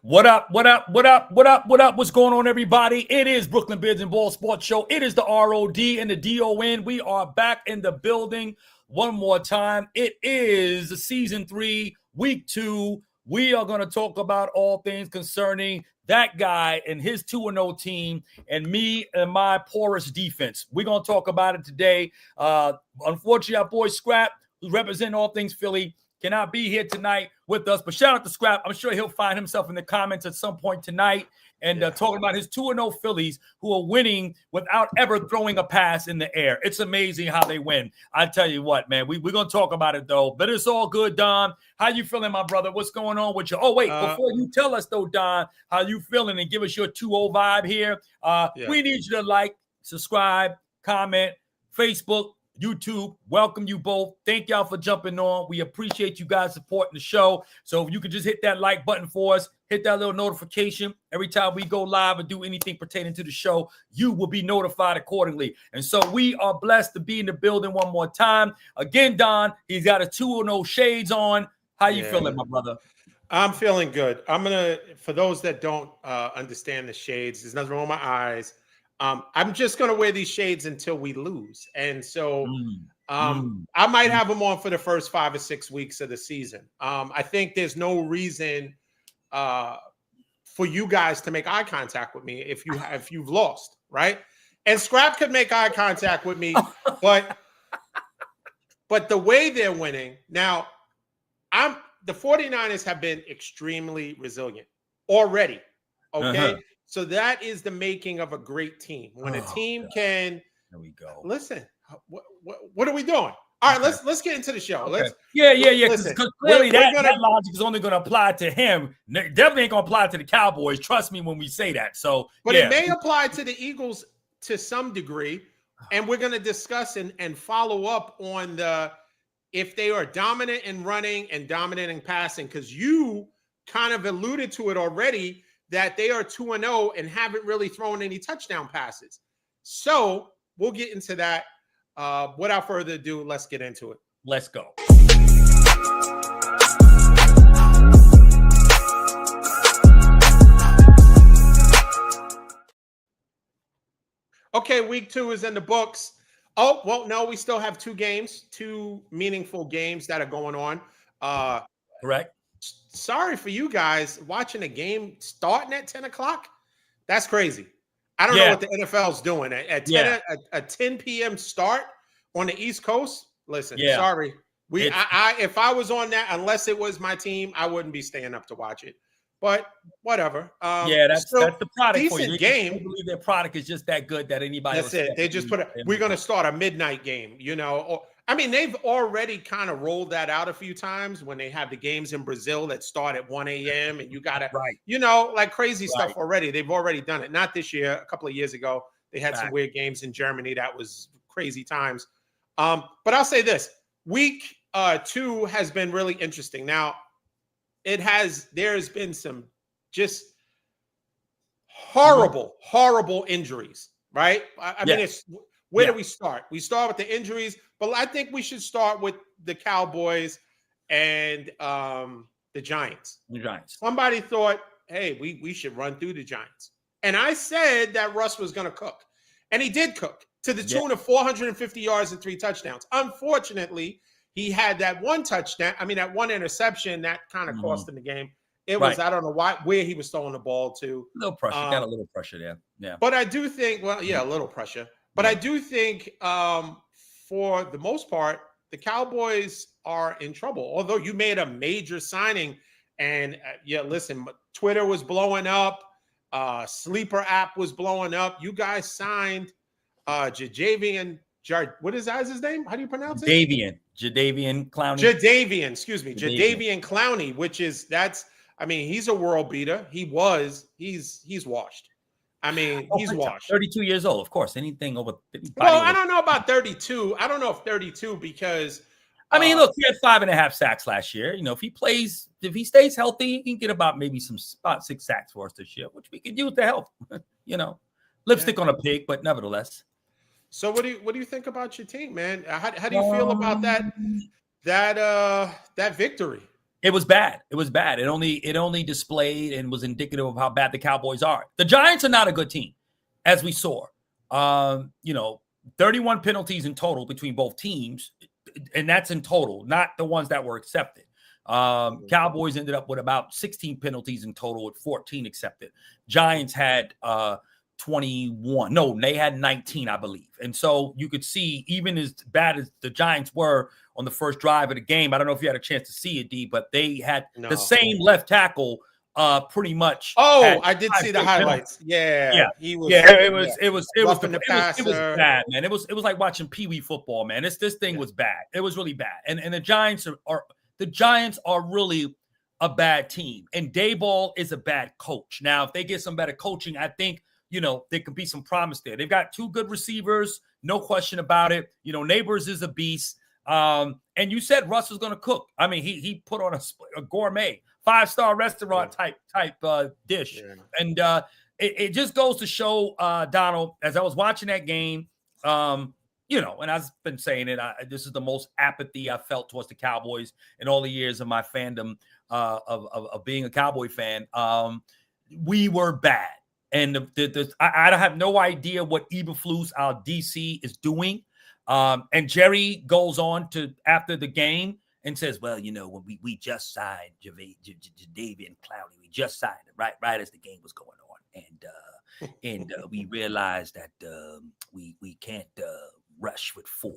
What up? What up? What up? What up? What up? What's going on, everybody? It is Brooklyn Beards and Ball Sports Show. It is the ROD and the DON. We are back in the building one more time. It is season 3, week 2. We are going to talk about all things concerning that guy and his 2-0 team and me and my porous defense. We're going to talk about it today. Unfortunately, our boy Scrap, who's representing all things Philly, cannot be here tonight with us, but shout out to Scrap. I'm sure he'll find himself in the comments at some point tonight and talking about his 2-0 Phillies who are winning without ever throwing a pass in the air. It's amazing how they win. I tell you what, man, we're going to talk about it, though, but it's all good, Don. How you feeling, my brother? What's going on with you? Oh, wait, before you tell us, though, Don, how you feeling and give us your 2-0 vibe here, we need you to like, subscribe, comment, Facebook, YouTube, welcome you both. Thank y'all for jumping on. We appreciate you guys supporting the show. So if you could just hit that like button for us, hit that little notification. Every time we go live or do anything pertaining to the show, you will be notified accordingly. And so we are blessed to be in the building one more time. Again, Don, he's got a 2-0 shades on. How you feeling, my brother? I'm feeling good. For those that don't understand the shades, there's nothing wrong with my eyes. I'm just going to wear these shades until we lose. And so I might have them on for the first 5 or 6 weeks of the season. I think there's no reason for you guys to make eye contact with me if you've lost, right? And Scrap could make eye contact with me, but the way they're winning now, the 49ers have been extremely resilient already. Okay. So that is the making of a great team. When a team can, there we go. Listen, what are we doing? All right, let's get into the show. Okay. Because clearly that logic is only going to apply to him. Definitely ain't going to apply to the Cowboys. Trust me when we say that. So, but it may apply to the Eagles to some degree, and we're going to discuss and follow up on if they are dominant in running and dominant in passing, because you kind of alluded to it already, that they are 2-0 and haven't really thrown any touchdown passes. So we'll get into that. Without further ado, let's get into it. Let's go. Okay, week 2 is in the books. Oh, well, no, we still have 2 meaningful games that are going on. Correct. Sorry for you guys watching a game starting at 10 o'clock. That's crazy. I don't know what the NFL's doing at 10 p.m. start on the East Coast. Listen, sorry. If I was on that, unless it was my team, I wouldn't be staying up to watch it. But whatever. That's the product. Decent for you. Game. I believe their product is just that good that anybody. That's it. They just we're going to start a midnight game. They've already kind of rolled that out a few times when they have the games in Brazil that start at 1 a.m. and you got to, like crazy stuff already. They've already done it. Not this year. A couple of years ago, they had some weird games in Germany. That was crazy times. But I'll say this. Week 2 has been really interesting. Now, there's been some just horrible injuries, right? I mean, where do we start? We start with the injuries, but I think we should start with the Cowboys and the Giants. The Giants. Somebody thought, hey, we should run through the Giants. And I said that Russ was going to cook. And he did cook to the tune of 450 yards and 3 touchdowns. Unfortunately, he had that one interception that kind of cost him the game. It was, I don't know where he was throwing the ball to. A little pressure. Got a little pressure there. Yeah. But I do think, a little pressure. But I do think for the most part, the Cowboys are in trouble. Although you made a major signing and listen, Twitter was blowing up. Sleeper app was blowing up. You guys signed Jadeveon. What is his name? How do you pronounce it? Jadeveon Clowney. Jadeveon Clowney, which is he's a world beater. He's washed. He's washed. 32 years old, of course. Anything over 50. Well, I don't know about 32. I don't know if 32 because look, he had 5.5 sacks last year. If he stays healthy, he can get about 6 sacks for us this year, which we could use to help. Lipstick on a pig, but nevertheless. So what do you think about your team, man? How do you feel about that victory? It was bad. It was bad. It only displayed and was indicative of how bad the Cowboys are. The Giants are not a good team, as we saw. 31 penalties in total between both teams, and that's in total, not the ones that were accepted. Cowboys ended up with about 16 penalties in total with 14 accepted. Giants had 21. No, they had 19, I believe. And so you could see, even as bad as the Giants were on the first drive of the game, I don't know if you had a chance to see it, D, but they had the same left tackle pretty much. Oh, I did see the highlights. Yeah. He was it was bad, man. It was like watching Pee Wee football, man. This thing was bad. It was really bad. And the Giants are really a bad team. And Dayball is a bad coach. Now, if they get some better coaching, I think there could be some promise there. They've got two good receivers, no question about it. Neighbors is a beast. And you said Russ was going to cook. I mean, he put on a gourmet 5-star restaurant type dish. Yeah. And it just goes to show, Donald, as I was watching that game, and I've been saying it, this is the most apathy I felt towards the Cowboys in all the years of my fandom of being a Cowboy fan. We were bad. And I have no idea what Eberflus, our DC, is doing. And Jerry goes on to, after the game, and says, well, when we just signed Jadeveon Clowney, we just signed it right as the game was going on. And we realized that we can't rush with 4.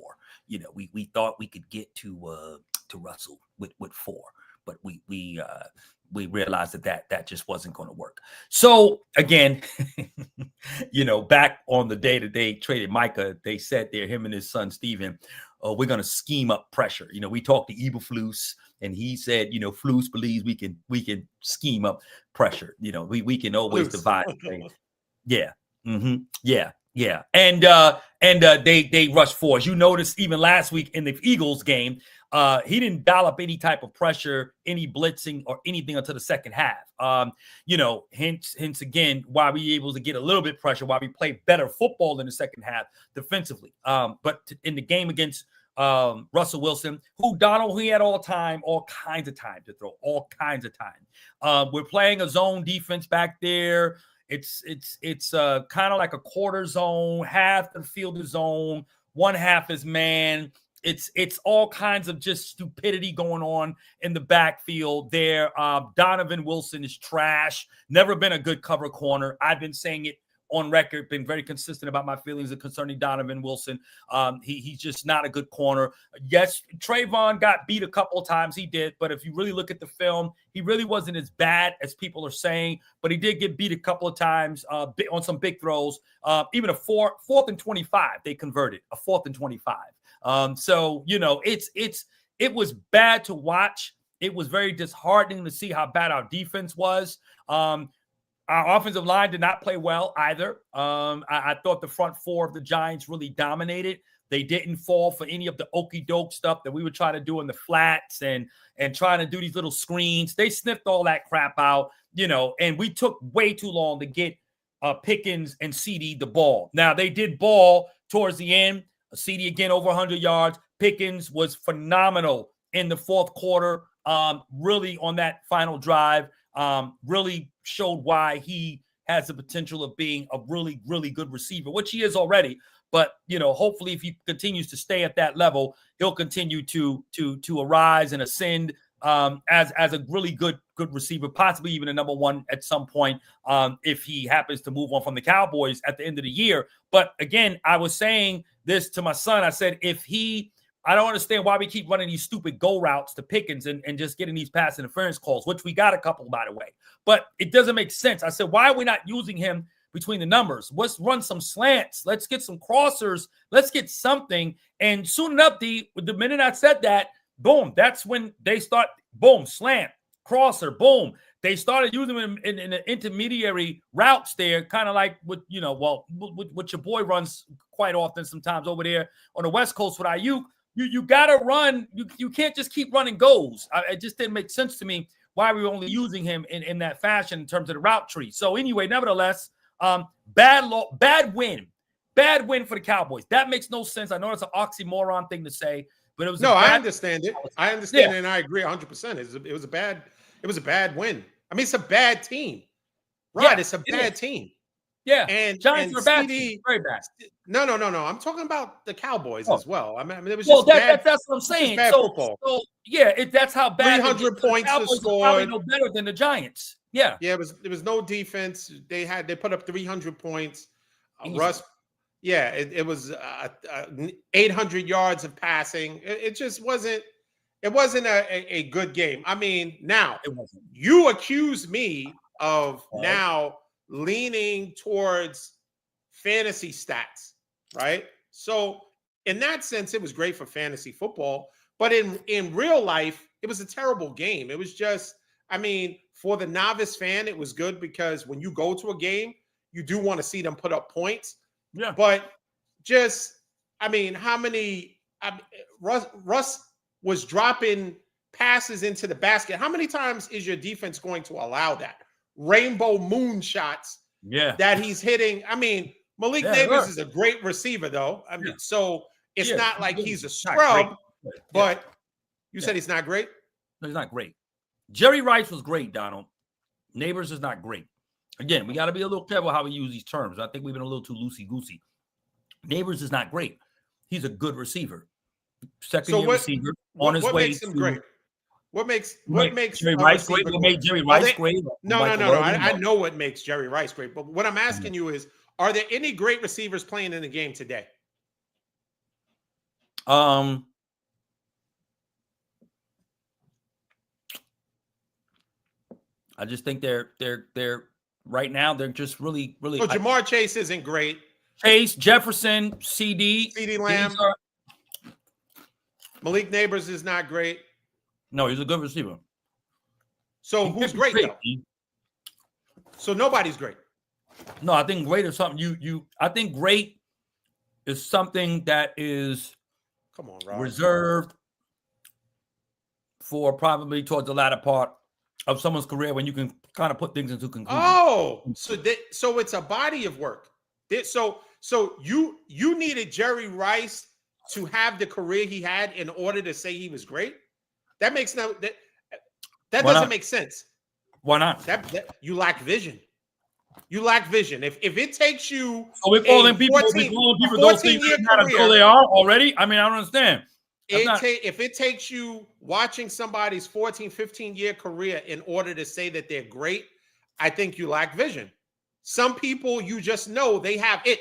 We thought we could get to Russell with 4, but we realized that just wasn't going to work. So again, back on the day that they traded Micah, they said there, him and his son Steven, we're going to scheme up pressure. We talked to Eberflus, and he said, Flus believes we can scheme up pressure. We can always divide things. Yeah. Mm-hmm. Yeah. Yeah. And they rushed 4. As you noticed, even last week in the Eagles game, he didn't dial up any type of pressure, any blitzing or anything until the second half. Hence again, why we able to get a little bit pressure, why we played better football in the second half defensively. But in the game against Russell Wilson, who he had all kinds of time to throw, all kinds of time. We're playing a zone defense back there. It's kind of like a quarter zone, half the field is zone, one half is man. It's all kinds of just stupidity going on in the backfield there. Donovan Wilson is trash. Never been a good cover corner. I've been saying it on record, been very consistent about my feelings concerning Donovan Wilson. He's just not a good corner. Yes, Trayvon got beat a couple of times. He did. But if you really look at the film, he really wasn't as bad as people are saying. But he did get beat a couple of times on some big throws. Even a fourth and 25, they converted. A 4th and 25. So it was bad to watch. It was very disheartening to see how bad our defense was. Our offensive line did not play well either. I thought the front 4 of the Giants really dominated. They didn't fall for any of the okey-doke stuff that we were trying to do in the flats and trying to do these little screens. They sniffed all that crap out, and we took way too long to get Pickens and CD the ball. Now, they did ball towards the end. CD again over 100 yards. Pickens was phenomenal in the fourth quarter, really on that final drive. Really showed why he has the potential of being a really, really good receiver, which he is already. But, hopefully if he continues to stay at that level, he'll continue to arise and ascend as a really good receiver, possibly even a number 1 at some point if he happens to move on from the Cowboys at the end of the year. But again, I was saying this to my son. I said, I don't understand why we keep running these stupid go routes to Pickens and just getting these pass interference calls, which we got a couple, by the way. But it doesn't make sense. I said, why are we not using him between the numbers? Let's run some slants. Let's get some crossers. Let's get something. And soon enough, the minute I said that, boom, that's when they start, boom, slant, crosser, boom. They started using him in the intermediary routes there, kind of like what your boy runs quite often sometimes over there on the West Coast with Ayuk. You got to run. You can't just keep running goals. It just didn't make sense to me why we were only using him in that fashion in terms of the route tree. So anyway, nevertheless, bad win for the Cowboys. That makes no sense. I know it's an oxymoron thing to say, But it was no, I understand it. I understand it, and I agree 100%. It was a bad win. I mean, it's a bad team. Right, yeah, it's a bad team. Yeah, And Giants are bad team, very bad. No. I'm talking about the Cowboys as well. I mean, it was well, just bad. that's what I'm saying. Bad football. So yeah, that's how bad 300 the points Cowboys were are probably scored. no better than the Giants. Yeah, Yeah, there was no defense. They put up 300 points. Russ, it was 800 yards of passing. It just wasn't. It wasn't a good game. I mean, now you accuse me of now leaning towards fantasy stats, right? So in that sense, it was great for fantasy football, but in real life, it was a terrible game. It was just, I mean, for the novice fan, it was good because when you go to a game, you do want to see them put up points. Yeah. But just, I mean, how many Russ was dropping passes into the basket. How many times is your defense going to allow that? Rainbow moon shots that he's hitting. I mean, Malik Neighbors is a great receiver, though. I mean, so it's not like he's a scrub, but you said he's not great? No, he's not great. Jerry Rice was great, Donald. Neighbors is not great. Again, we got to be a little careful how we use these terms. I think we've been a little too loosey-goosey. Neighbors is not great. He's a good receiver. Second-year receiver on his way. What makes him great? What makes Jerry Rice great? What made Jerry Rice great? No. I know what makes Jerry Rice great, but what I'm asking you is, are there any great receivers playing in the game today? I just think they're right now they're just really. So Jamar Chase isn't great. Chase, Jefferson, CD Lamb. Malik Neighbors is not great. No, he's a good receiver. So who's great though? So nobody's great. No, I think great is something I think great is something that is reserved for probably towards the latter part of someone's career when you can kind of put things into conclusion. Oh, so it's a body of work. So you needed Jerry Rice to have the career he had in order to say he was great? That makes that doesn't make sense. Why not? That you lack vision. You lack vision. If it takes you, so we're calling people those things not until they are already. I mean, I don't understand. If it takes you watching somebody's 14, 15-year career in order to say that they're great, I think you lack vision. Some people you just know they have it.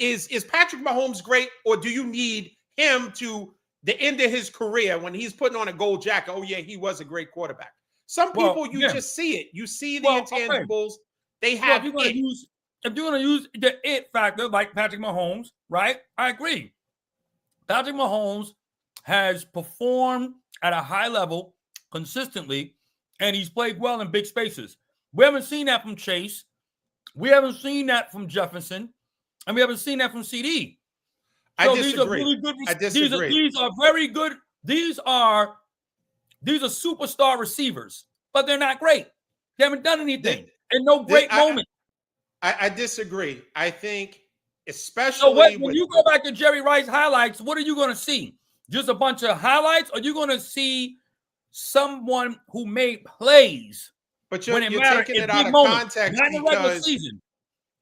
Is Patrick Mahomes great, or do you need him to the end of his career when he's putting on a gold jacket? Oh yeah, he was a great quarterback. Some people just see it. You see the intangibles. Okay. They have. If you're going to use the it factor like Patrick Mahomes, right? I agree. Patrick Mahomes has performed at a high level consistently, and he's played well in big spaces. We haven't seen that from Chase. We haven't seen that from Jefferson. And we haven't seen that from CD. So I disagree. These are really good. I disagree. These are very good. These are superstar receivers, but they're not great. They haven't done anything. And no great moment. I disagree. I think, especially so when you go back to Jerry Rice highlights, what are you going to see? Just a bunch of highlights? Or are you going to see someone who made plays? But you're taking it out of context because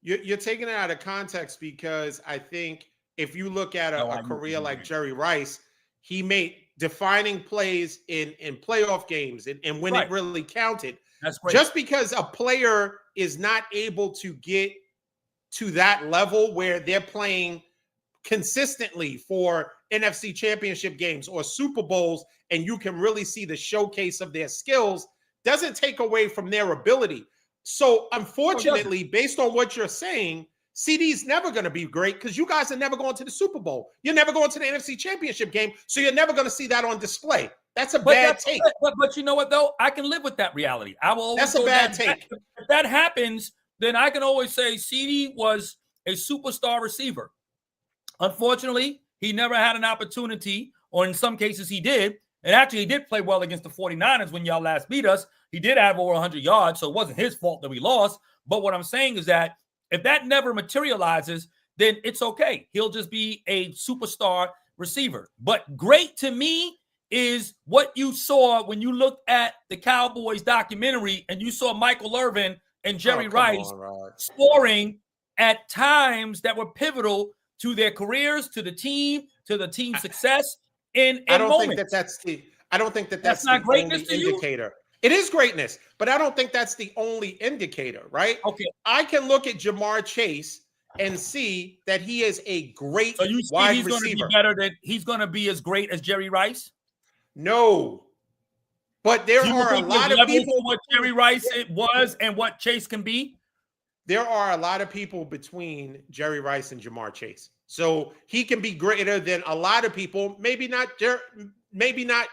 you're taking it out of context because I think if you look at a career like Jerry Rice, he made defining plays in playoff games and when it really counted. That's great. Just because a player is not able to get to that level where they're playing consistently for NFC championship games or Super Bowls, and you can really see the showcase of their skills, doesn't take away from their ability. So unfortunately, based on what you're saying, CD's never going to be great because you guys are never going to the Super Bowl. You're never going to the NFC championship game. So you're never going to see that on display. That's a bad take. But you know what, though? I can live with that reality. I will. That's a bad take. If that happens, then I can always say CD was a superstar receiver. Unfortunately, he never had an opportunity, or in some cases he did. And actually, he did play well against the 49ers when y'all last beat us. He did have over 100 yards, so it wasn't his fault that we lost. But what I'm saying is that if that never materializes, then it's okay. He'll just be a superstar receiver. But great to me is what you saw when you looked at the Cowboys documentary and you saw Michael Irvin and Jerry Rice scoring at times that were pivotal to their careers, to the team success. I don't think that's not the greatness only indicator. It is greatness, but I don't think that's the only indicator, right? Okay. I can look at Jamar Chase and see that he is a great wide receiver. He's going to be as great as Jerry Rice? No. But there are a lot of people what Jerry Rice was and what Chase can be. There are a lot of people between Jerry Rice and Jamar Chase. So he can be greater than a lot of people, maybe not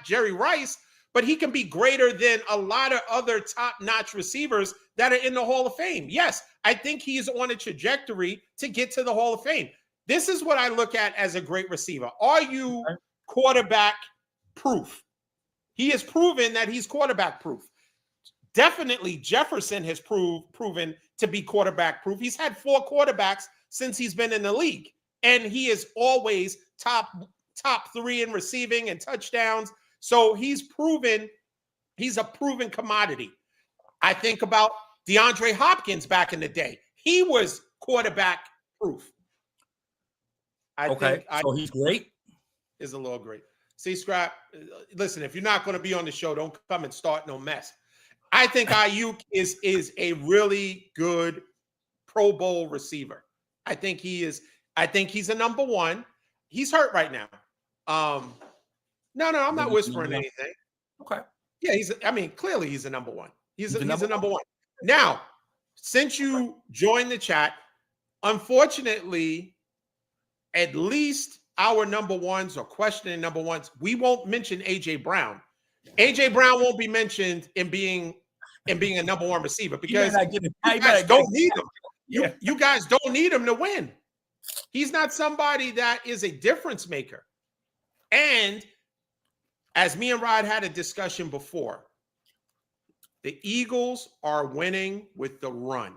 Jerry Rice, but he can be greater than a lot of other top-notch receivers that are in the Hall of Fame. Yes, I think he's on a trajectory to get to the Hall of Fame. This is what I look at as a great receiver. Are you quarterback proof? He has proven that he's quarterback proof. Definitely Jefferson has proven to be quarterback proof. He's had 4 quarterbacks since he's been in the league, and he is always top 3 in receiving and touchdowns. So he's a proven commodity. I think about DeAndre Hopkins back in the day. He was quarterback proof. So he's great. Is a little great. See, Scrap, listen, if you're not going to be on the show, don't come and start no mess. I think Ayuk is a really good Pro Bowl receiver. I think he's a number 1. He's hurt right now. No, I'm not whispering anything. Okay. Yeah, clearly he's a number 1. He's a number 1. Now, since you joined the chat, unfortunately, at least our number 1s or questioning number 1s, we won't mention AJ Brown. AJ Brown won't be mentioned in being a number 1 receiver because you guys don't need him. You guys don't need him to win. He's not somebody that is a difference maker. And as me and Rod had a discussion before, the Eagles are winning with the run.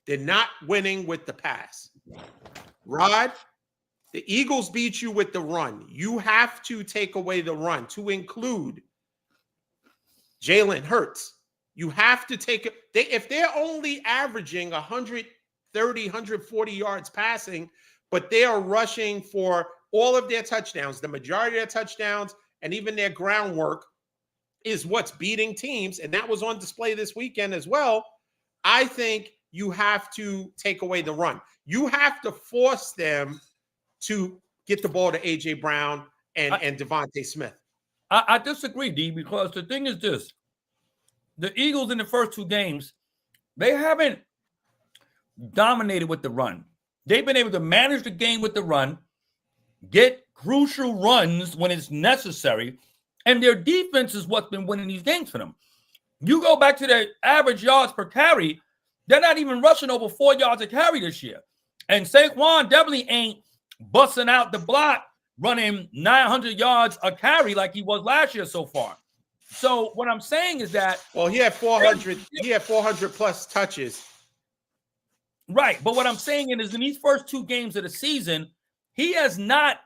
They're not winning with the pass. Rod, the Eagles beat you with the run. You have to take away the run to include Jalen Hurts. You have to take it. If they're only averaging 130, 140 yards passing, but they are rushing for all of their touchdowns, the majority of their touchdowns, and even their groundwork is what's beating teams. And that was on display this weekend as well. I think you have to take away the run. You have to force them to get the ball to A.J. Brown and Devontae Smith. I disagree, D, because the thing is this. The Eagles in the first 2 games, they haven't dominated with the run. They've been able to manage the game with the run, get crucial runs when it's necessary, and their defense is what's been winning these games for them. You go back to their average yards per carry, they're not even rushing over 4 yards a carry this year. And Saquon definitely ain't busting out the block, running 900 yards a carry like he was last year so far. So what I'm saying is that he had 400. He had 400 plus touches. Right, but what I'm saying is in these first 2 games of the season, he has not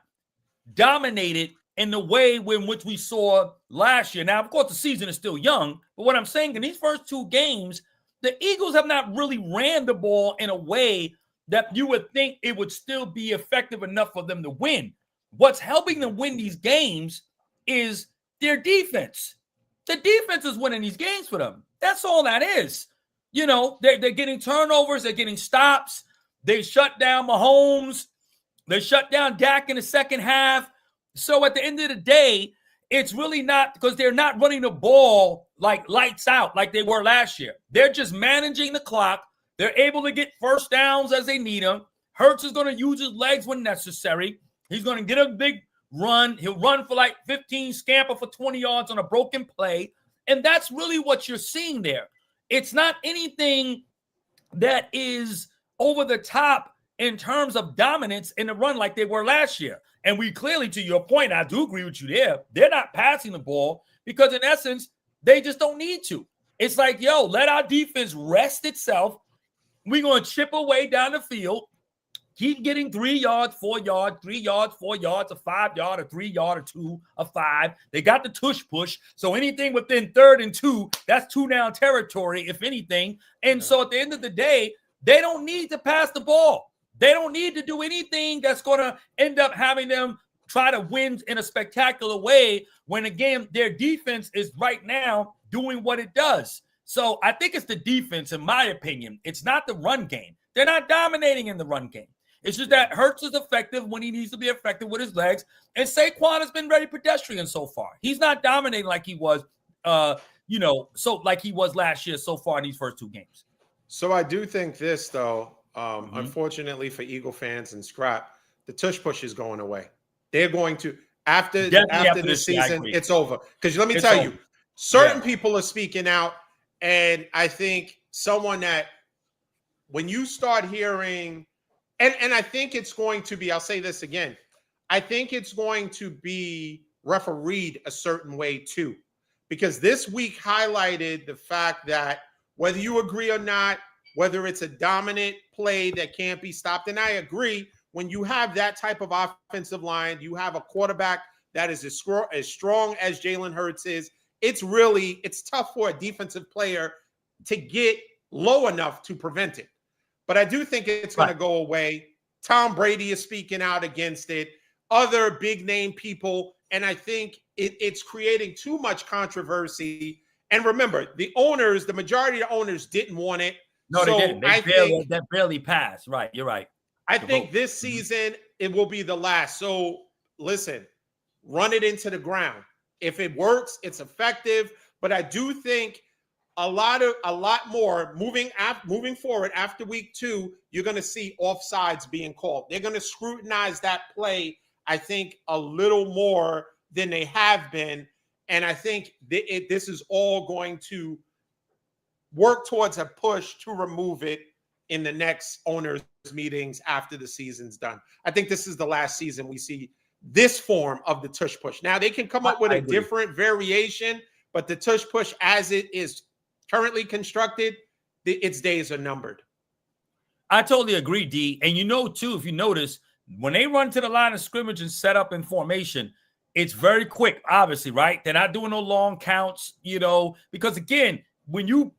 dominated in the way in which we saw last year. Now, of course, the season is still young, but what I'm saying in these first 2 games, the Eagles have not really ran the ball in a way that you would think it would still be effective enough for them to win. What's helping them win these games is their defense. The defense is winning these games for them. That's all that is. You know, they're getting turnovers. They're getting stops. They shut down Mahomes. They shut down Dak in the second half. So at the end of the day, it's really not because they're not running the ball like lights out like they were last year. They're just managing the clock. They're able to get first downs as they need them. Hurts is going to use his legs when necessary. He's going to get a big run. He'll run for like 15, scamper for 20 yards on a broken play. And that's really what you're seeing there. It's not anything that is over the top in terms of dominance in the run like they were last year. And we clearly, to your point, I do agree with you there. They're not passing the ball because in essence, they just don't need to. It's like, let our defense rest itself. We're going to chip away down the field. keep getting 3 yards, 4 yards, 3 yards, 4 yards, a 5 yard, a 3 yard, a 2, a 5. They got the tush push. So anything within 3rd and 2, that's 2 down territory, if anything. And so at the end of the day, they don't need to pass the ball. They don't need to do anything that's going to end up having them try to win in a spectacular way when, again, their defense is right now doing what it does. So I think it's the defense, in my opinion. It's not the run game. They're not dominating in the run game. It's just that Hurts is effective when he needs to be effective with his legs. And Saquon has been very pedestrian so far. He's not dominating like he was, so like he was last year so far in these first 2 games. So I do think this, though, unfortunately for Eagle fans and Scrap, the tush push is going away. They're going to, after this season, it's over. Because let me tell you, certain people are speaking out. And I think someone that when you start hearing, and I think it's going to be, I'll say this again, I think it's going to be refereed a certain way too. Because this week highlighted the fact that whether you agree or not, whether it's a dominant play that can't be stopped, and I agree, when you have that type of offensive line, you have a quarterback that is as strong as Jalen Hurts is, it's tough for a defensive player to get low enough to prevent it. But I do think it's going to go away. Tom Brady is speaking out against it. Other big name people. And I think it's creating too much controversy. And remember, the majority of the owners didn't want it. No, they didn't. That barely passed. Right. You're right. I think this season, it will be the last. So listen, run it into the ground. If it works, it's effective. But I do think a lot more moving forward after week 2, you're going to see offsides being called. They're going to scrutinize that play, I think, a little more than they have been. And I think this is all going to work towards a push to remove it in the next owners meetings after the season's done. I think this is the last season we see this form of the tush push. Now they can come up with a different variation, but the tush push as it is currently constructed, its days are numbered. I totally agree, D. And too, if you notice, when they run to the line of scrimmage and set up in formation, it's very quick, obviously, right? They're not doing no long counts, because again, when you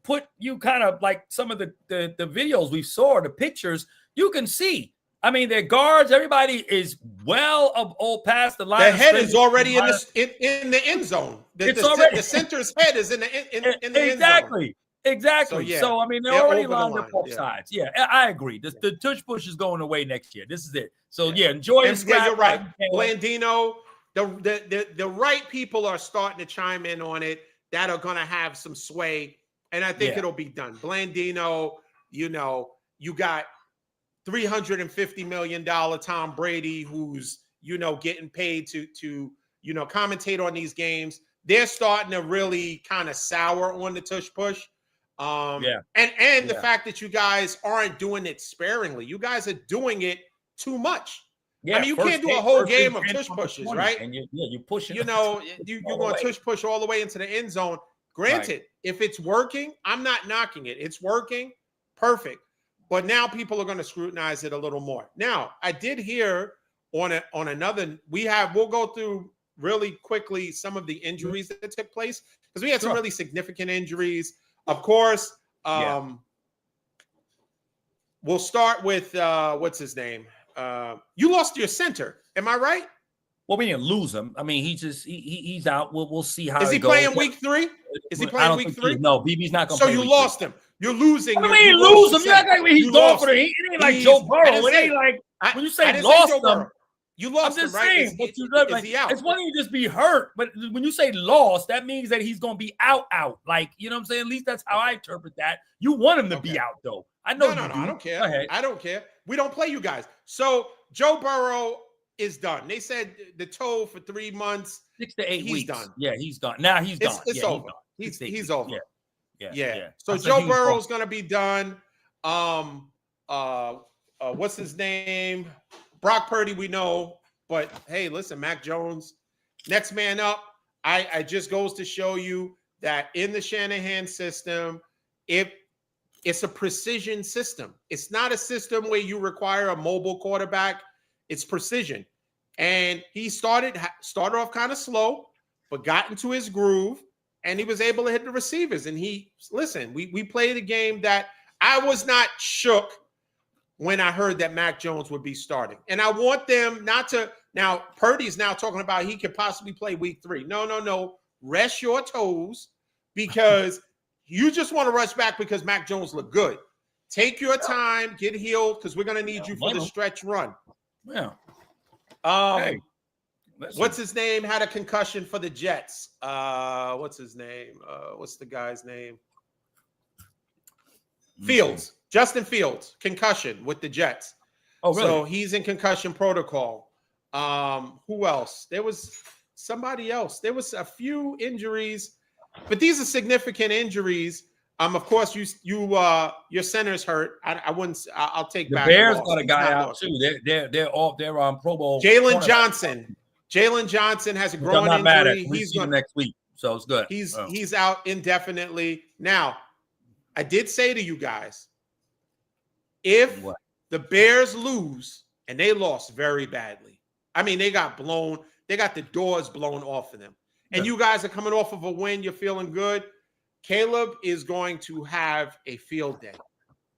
kind of like some of the videos we saw, the pictures, you can see. I mean, their guards, everybody is all past the line. The head is already in the end zone. The center's head is in the end zone. Exactly. So I mean, they're already lined up both sides. Yeah, I agree. The tush push is going away next year. This is it. So enjoy this. Yeah, you're right. Blandino, the right people are starting to chime in on it that are going to have some sway, and I think it'll be done. Blandino, you got $350 million Tom Brady, who's, getting paid to commentate on these games. They're starting to really kind of sour on the tush push. And the fact that you guys aren't doing it sparingly. You guys are doing it too much. Yeah, I mean, you can't do a whole game of tush pushes, right? And you're pushing. You're going to tush push all the way into the end zone. Granted, if it's working, I'm not knocking it. It's working. Perfect. But now people are going to scrutinize it a little more. Now, I did hear on another, we'll go through really quickly some of the injuries that took place because we had some really significant injuries. Of course, we'll start with what's his name? You lost your center. Am I right? Well, we didn't lose him. I mean, he's out. We'll see how is he playing week 3? Is he playing week 3? No, BB's not going to play. So you lost him. You're losing. I mean, lose him. Yeah, he's gone for it ain't like Joe Burrow. It ain't like when you say lost him. You lost him, right? Is he out? It's one thing to just be hurt, but when you say lost, that means that he's going to be out. Like, you know what I'm saying? At least that's how I interpret that. You want him to be out, though. I know. No, I don't care. I don't care. We don't play you guys. So Joe Burrow is done. They said the toe for 3 months. 6 to 8 weeks. He's done. Yeah, he's gone. Now he's gone. It's over. He's over. Yeah. So Joe Burrow's going to be done. What's his name? Brock Purdy, we know. But hey, listen, Mac Jones, next man up. I just goes to show you that in the Shanahan system, if It's a precision system. It's not a system where you require a mobile quarterback. It's precision. And he started off kind of slow, but got into his groove, and he was able to hit the receivers. And we played a game that I was not shook when I heard that Mac Jones would be starting. And I want them not to – now, Purdy's now talking about he could possibly play week 3. No. Rest your toes, because you just want to rush back because Mac Jones looked good. Take your time, get healed, because we're going to need you for the stretch run. Yeah. What's his name? Had a concussion for the Jets. What's his name? What's the guy's name? Fields. Justin Fields. Concussion with the Jets. Oh, really? So he's in concussion protocol. Who else? There was somebody else. There was a few injuries, but these are significant injuries. Of course, your center's hurt. I wouldn't. I'll take the back. Bears got a guy out too. They're on Pro Bowl. Jalen Johnson has a groin injury. He's going next week, so it's good. He's out indefinitely. Now, I did say to you guys, if the Bears lose, and they lost very badly. I mean, they got blown. They got the doors blown off of them. And you guys are coming off of a win. You're feeling good. Caleb is going to have a field day.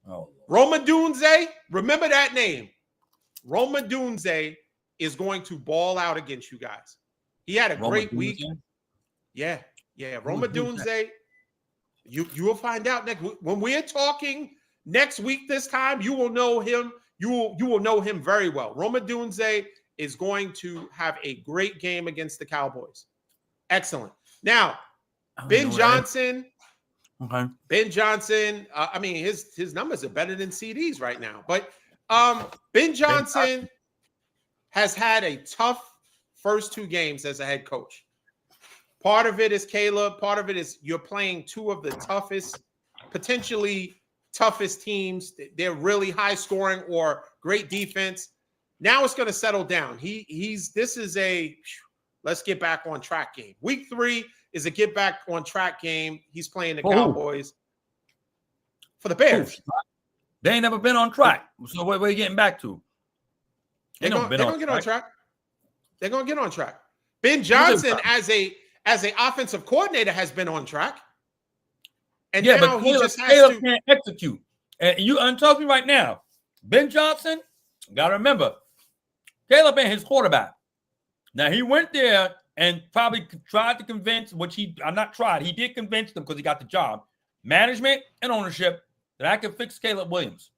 Oh, Roma Dunze, remember that name. Roma Dunze is going to ball out against you guys. He had a great week. Yeah. Roma Dunze. You will find out next when we're talking next week. This time, you will know him. You will know him very well. Roma Dunze is going to have a great game against the Cowboys. Excellent. Now, Ben Johnson. Okay. Ben Johnson. I mean, his numbers are better than CD's right now. But Ben Johnson has had a tough first 2 games as a head coach. Part of it is Caleb. Part of it is you're playing 2 of the potentially toughest teams. They're really high scoring or great defense. Now it's going to settle down. This is a let's get back on track game. Week 3 is a get back on track game. He's playing the Cowboys for the Bears. They ain't never been on track. So what are you getting back to? They're going to get on track. They're going to get on track. Ben Johnson as a offensive coordinator has been on track. And now but Caleb can't execute. And I'm talking right now. Ben Johnson, got to remember, Caleb ain't his quarterback. Now, he went there and probably tried to convince, he did convince them because he got the job, management and ownership, that I can fix Caleb Williams.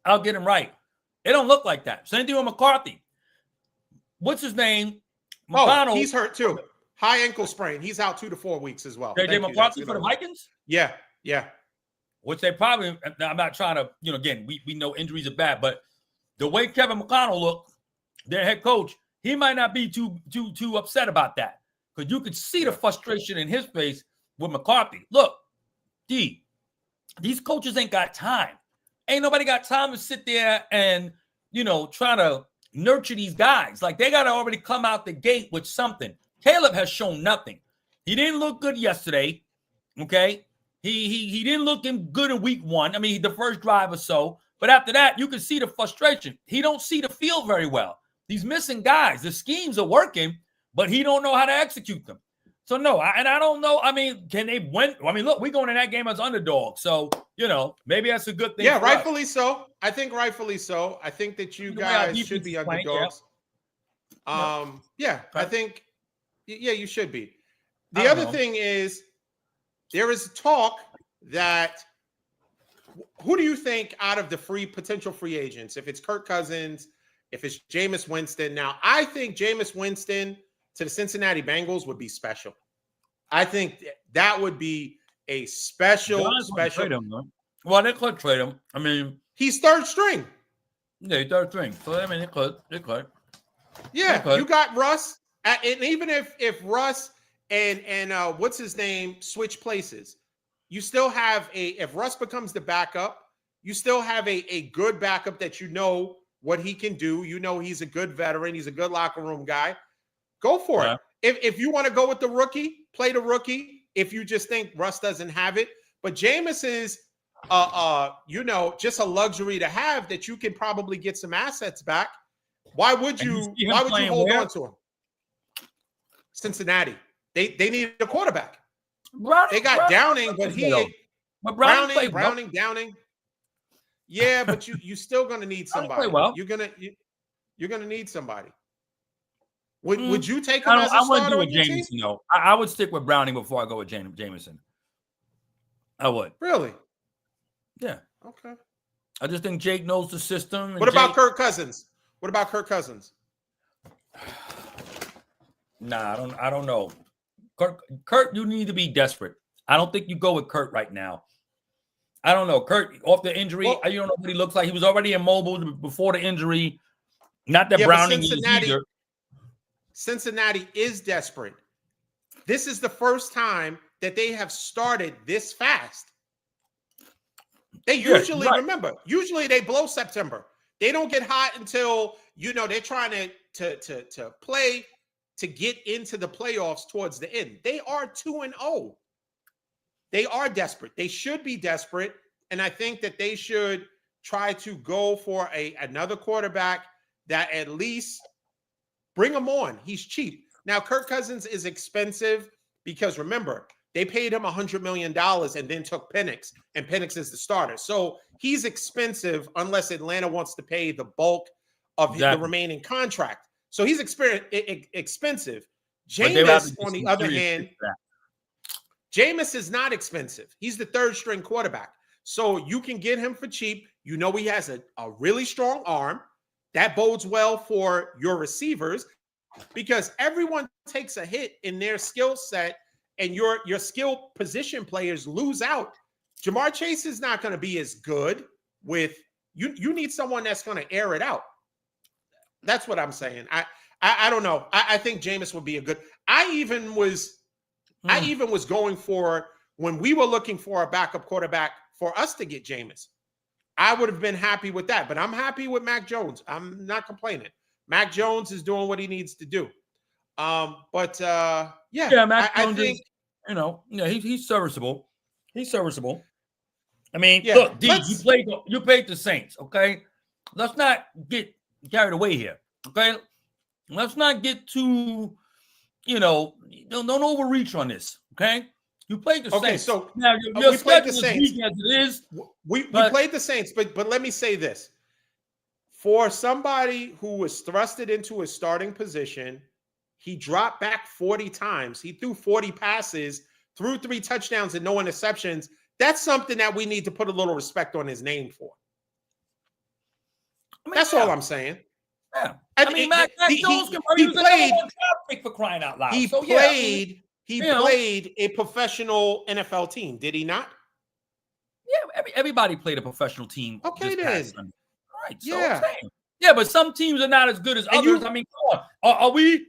I'll get him right. It don't look like that. Same thing with McCarthy. What's his name? McConnell. He's hurt too. High ankle sprain. He's out 2 to 4 weeks as well. JJ McCarthy for the Vikings? Yeah. Which they probably, I'm not trying to, again, we know injuries are bad, but the way Kevin McConnell looked, their head coach, he might not be too upset about that, because you could see the frustration in his face with McCarthy. Look, these coaches ain't got time. Ain't nobody got time to sit there and, try to nurture these guys. Like, they got to already come out the gate with something. Caleb has shown nothing. He didn't look good yesterday, okay? He didn't look good in week 1. I mean, the first drive or so. But after that, you can see the frustration. He don't see the field very well. He's missing guys. The schemes are working, but he don't know how to execute them. So, no, I don't know. I mean, can they win? I mean, look, we're going in that game as underdogs. So, maybe that's a good thing. Yeah, rightfully so. I think rightfully so. I think that you guys should be underdogs. I think, you should be. The other thing is, there is talk that, who do you think out of the potential free agents, if it's Kirk Cousins, if it's Jameis Winston? Now, I think Jameis Winston to the Cincinnati Bengals would be special. I think that would be a special. Trade him, well, they could trade him. I mean, he's third string. Yeah, he's third string. So, I mean, they could. Yeah, you got Russ. And even if Russ and what's his name switch places, you still have if Russ becomes the backup, you still have a good backup that what he can do. He's a good veteran. He's a good locker room guy. Go for it. If you want to go with the rookie, play the rookie. If you just think Russ doesn't have it. But Jameis is just a luxury to have that you can probably get some assets back. Why would you hold on to him? Cincinnati. They need a quarterback. They got Downing, but Browning, Downing. Yeah, but you're still gonna need somebody. You're gonna need somebody. Would you take him as a starter on your team? No, I would stick with Browning before I go with Jameson. I would. Really? Yeah. Okay. I just think Jake knows the system. What about Kirk Cousins? Nah, I don't know. Kurt, you need to be desperate. I don't think you go with Kurt right now. I don't know. Kurt, off the injury, you don't know what he looks like. He was already immobile before the injury. Not that Browning is either. Cincinnati is desperate. This is the first time that they have started this fast. They usually usually they blow September. They don't get hot until they're trying to play to get into the playoffs towards the end. They are 2-0. They are desperate. They should be desperate, and I think that they should try to go for another quarterback that at least bring him on. He's cheap. Now, Kirk Cousins is expensive because remember, they paid him $100 million and then took Penix, and Penix is the starter. So he's expensive unless Atlanta wants to pay the bulk of the remaining contract. So he's expensive. Jameis, on the other hand, Jameis is not expensive. He's the third string quarterback. So you can get him for cheap. He has a really strong arm. That bodes well for your receivers because everyone takes a hit in their skill set and your skill position players lose out. Jamar Chase is not going to be as good with you. You need someone that's going to air it out. That's what I'm saying. I don't know. I think Jameis would be a good. I even was going for when we were looking for a backup quarterback for us to get Jameis. I would have been happy with that, but I'm happy with Mac Jones. I'm not complaining. Mac Jones is doing what he needs to do. Mac Jones is, he's serviceable. He's serviceable. I mean, look, D, you played the Saints, okay? Let's not get carried away here, okay? Let's not get too, don't overreach on this, okay? You played the Saints. Okay, so now we played the Saints. As it is, we played the Saints, but let me say this. For somebody who was thrusted into a starting position, he dropped back 40 times. He threw 40 passes, threw 3 touchdowns and no interceptions. That's something that we need to put a little respect on his name for. That's all I'm saying. Yeah. Mac Jones he played for crying out loud. He played a professional NFL team, did he not? Yeah, everybody played a professional team. Okay, then. All right, so but some teams are not as good as others. Come on. Are we?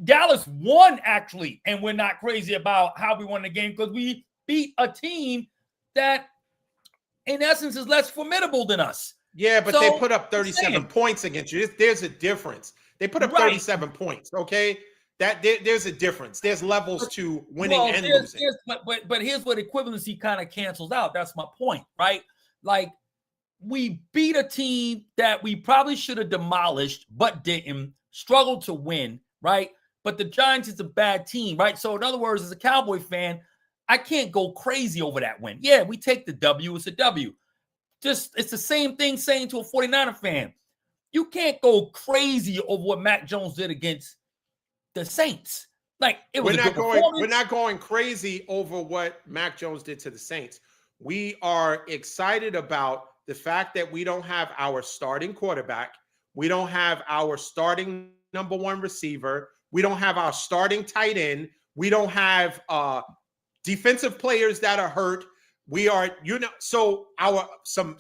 Dallas won actually, and we're not crazy about how we won the game because we beat a team that, in essence, is less formidable than us. Yeah, but they put up 37 points against you. There's a difference. They put up 37 points. Okay, there's a difference. There's levels to winning and losing. But here's what equivalency kind of cancels out. That's my point, right? Like we beat a team that we probably should have demolished, but didn't. Struggled to win, right? But the Giants is a bad team, right? So in other words, as a Cowboy fan, I can't go crazy over that win. Yeah, we take the W. It's a W. It's the same thing saying to a 49er fan. You can't go crazy over what Mac Jones did against the Saints. Like we're not going crazy over what Mac Jones did to the Saints. We are excited about the fact that we don't have our starting quarterback. We don't have our starting number 1 receiver. We don't have our starting tight end. We don't have defensive players that are hurt. We are, so our some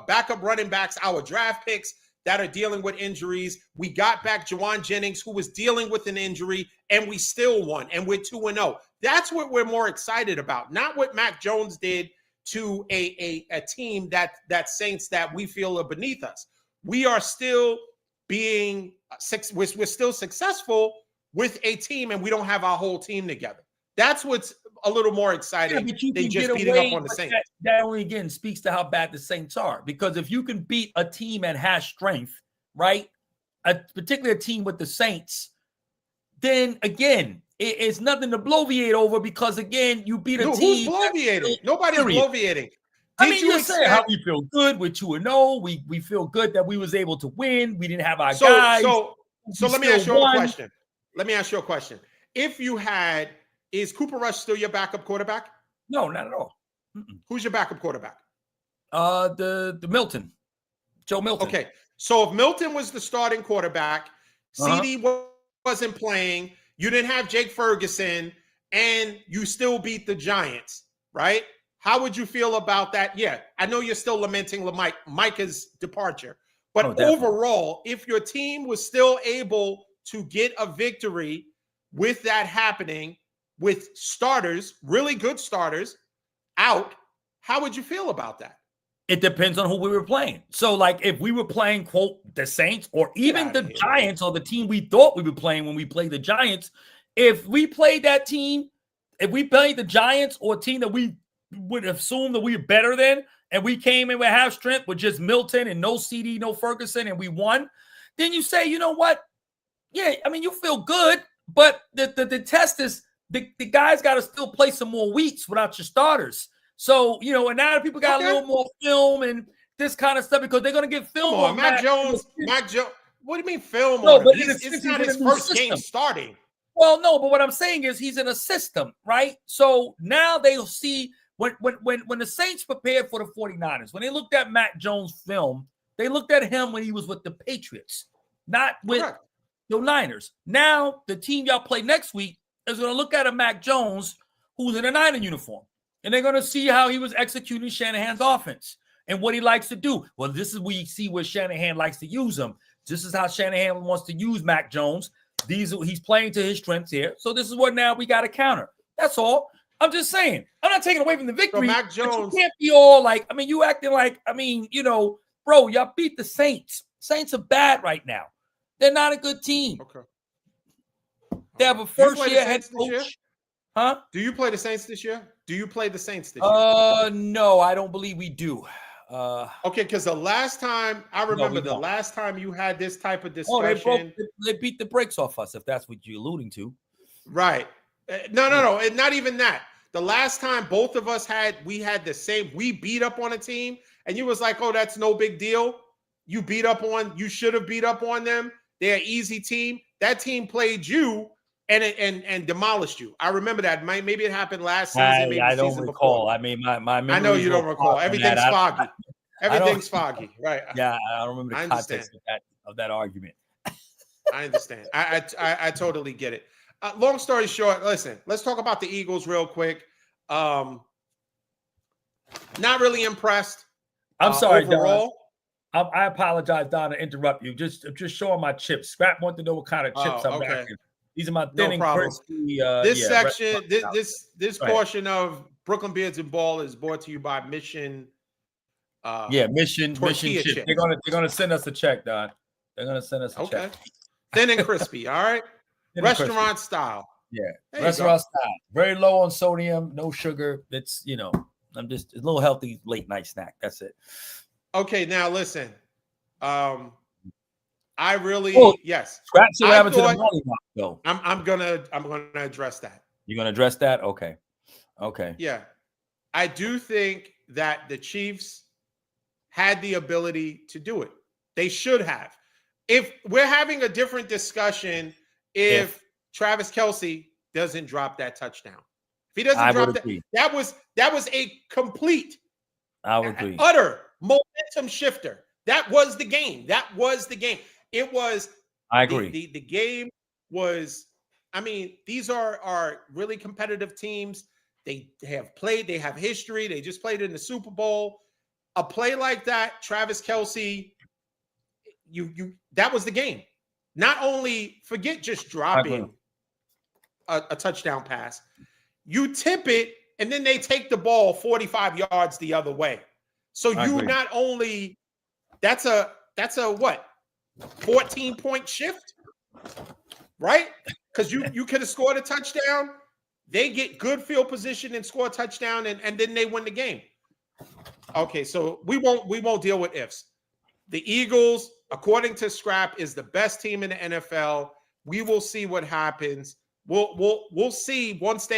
backup running backs, our draft picks that are dealing with injuries. We got back Juwan Jennings, who was dealing with an injury, and we still won, and we're 2-0. That's what we're more excited about, not what Mac Jones did to a team that Saints that we feel are beneath us. We are still we're still successful with a team, and we don't have our whole team together. That's what's a little more exciting but you than can just get beating away, up on the Saints. that only again speaks to how bad the Saints are. Because if you can beat a team that has strength, right, particularly a team with the Saints, then again, it's nothing to bloviate over because again, you beat a No, who's team. bloviating? Nobody's bloviating. I mean, you're saying how we feel good. We're 2-0. We feel good that we was able to win. We didn't have our guys. So let me ask you a question. Let me ask you a question. If you had, is Cooper Rush still your backup quarterback? No, not at all. Who's your backup quarterback? The Milton, Joe Milton. Okay, so if Milton was the starting quarterback, CD wasn't playing, you didn't have Jake Ferguson, and you still beat the Giants, right? How would you feel about that? Yeah, I know you're still lamenting Micah's departure, but overall, if your team was still able to get a victory with that happening, with starters, really good starters, out, how would you feel about that? It depends on who we were playing. So, like, if we were playing, quote, the Saints or even the Giants or the team we thought we were playing when we played the Giants, if we played that team, if we played the Giants or a team that we would assume that we were better than, and we came in with half strength with just Milton and no CD, no Ferguson, and we won, then you say, you know what? Yeah, I mean, you feel good, but the test is the guys got to still play some more weeks without your starters. So, you know, and now people got a little more film and this kind of stuff because they're going to get film on Mac Jones. What do you mean film no, on but him? It's not his first game starting. Well, no, but what I'm saying is he's in a system, right? So now they'll see when the Saints prepared for the 49ers, when they looked at Mac Jones' film, they looked at him when he was with the Patriots, not with the Niners. Now, the team y'all play next week is going to look at a Mac Jones who's in a Niner uniform. And they're going to see how he was executing Shanahan's offense and what he likes to do. Well, this is where you see where Shanahan likes to use him. This is how Shanahan wants to use Mac Jones. He's playing to his strengths here. So this is what now we got to counter. That's all. I'm just saying. I'm not taking away from the victory. So Mac Jones, you can't be all like, I mean, you acting like, I mean, you know, bro, y'all beat the Saints. Saints are bad right now. They're not a good team. Okay. They have a first-year head coach. Huh? Do you play the Saints this year? Do you play the Saints this year? No, I don't believe we do. Okay, because the last time I remember, last time you had this type of discussion, they beat the brakes off us. If that's what you're alluding to, right? No, and not even that. The last time both of us had the same. We beat up on a team, and you was like, "Oh, that's no big deal." You should have beat up on them. They're an easy team. That team played you. And demolished you. I remember that. Maybe it happened last season. Maybe I don't recall. Before. I mean, my memory. I know you don't recall. Everything's foggy. Everything's foggy, right? Yeah, I don't remember the context of that argument. I understand. I totally get it. Long story short, listen. Let's talk about the Eagles real quick. Not really impressed. I'm sorry, overall. Don. I apologize, Don, to interrupt you. Just showing my chips. Scrap wanted to know what kind of chips I'm backing. These are my thin and crispy. This section, this portion of Brooklyn Beards and Ball is brought to you by Mission. Mission chip. They're gonna send us a check, Don. They're gonna send us a check. Thin and crispy. All right. Restaurant style. Yeah, restaurant style. Very low on sodium, no sugar. It's I'm just a little healthy late night snack. That's it. Okay, now listen. I really yes. Scratch what happened to the money mark, though. I'm gonna address that. You're gonna address that? Okay. Yeah. I do think that the Chiefs had the ability to do it. They should have. If we're having a different discussion, if Travis Kelce doesn't drop that touchdown. If he doesn't drop that, that was a complete utter momentum shifter. That was the game. It was. I agree. The game was. I mean, these are really competitive teams. They have played. They have history. They just played in the Super Bowl. A play like that, Travis Kelce. That was the game. Not only forget just dropping a touchdown pass. You tip it, and then they take the ball 45 yards the other way. So not only that's a what? 14-point shift, right? Because you could have scored a touchdown they get good field position and score a touchdown, and then they win the game. Okay, so we won't deal with ifs. The Eagles, according to Scrap, is the best team in the NFL. We will see what happens. We'll see once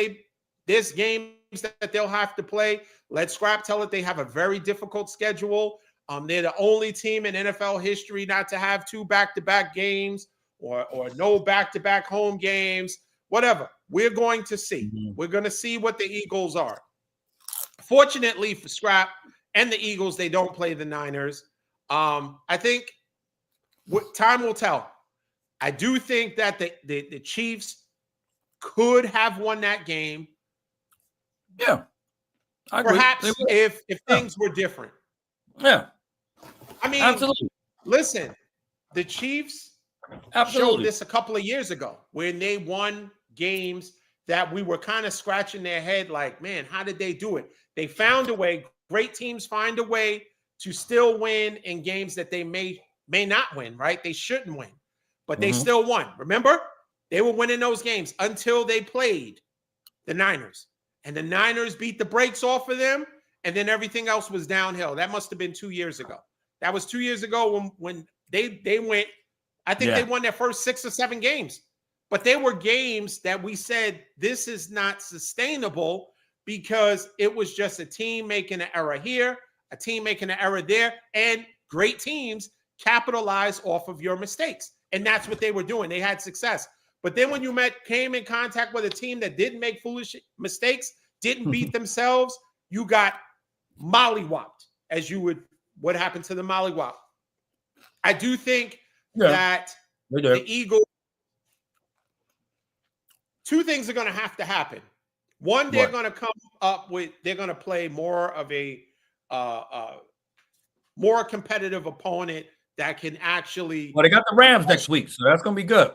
there's games that they'll have to play. Let Scrap tell it they have a very difficult schedule. They're the only team in NFL history not to have 2 back-to-back games or no back-to-back home games. Whatever. We're going to see. We're going to see what the Eagles are. Fortunately for Scrap and the Eagles, they don't play the Niners. I think time will tell. I do think that the Chiefs could have won that game. Yeah. I agree. Perhaps if things were different. Yeah. I mean, absolutely. Listen, the Chiefs showed this a couple of years ago when they won games that we were kind of scratching their head like, man, how did they do it? They found a way. Great teams find a way to still win in games that they may not win, right? They shouldn't win, but they still won. Remember? They were winning those games until they played the Niners. And the Niners beat the brakes off of them, and then everything else was downhill. That must have been 2 years ago. That was 2 years ago when they went, I think they won their first 6 or 7 games. But they were games that we said, this is not sustainable because it was just a team making an error here, a team making an error there, and great teams capitalize off of your mistakes. And that's what they were doing. They had success. But then when you came in contact with a team that didn't make foolish mistakes, didn't beat themselves, you got mollywopped, as you would, what happened to the mollywop. I do think that the Eagles, 2 things are going to have to happen. One, they're going to come up with, they're going to play more of a more competitive opponent that can actually. Well, they got the Rams next week, so that's going to be good.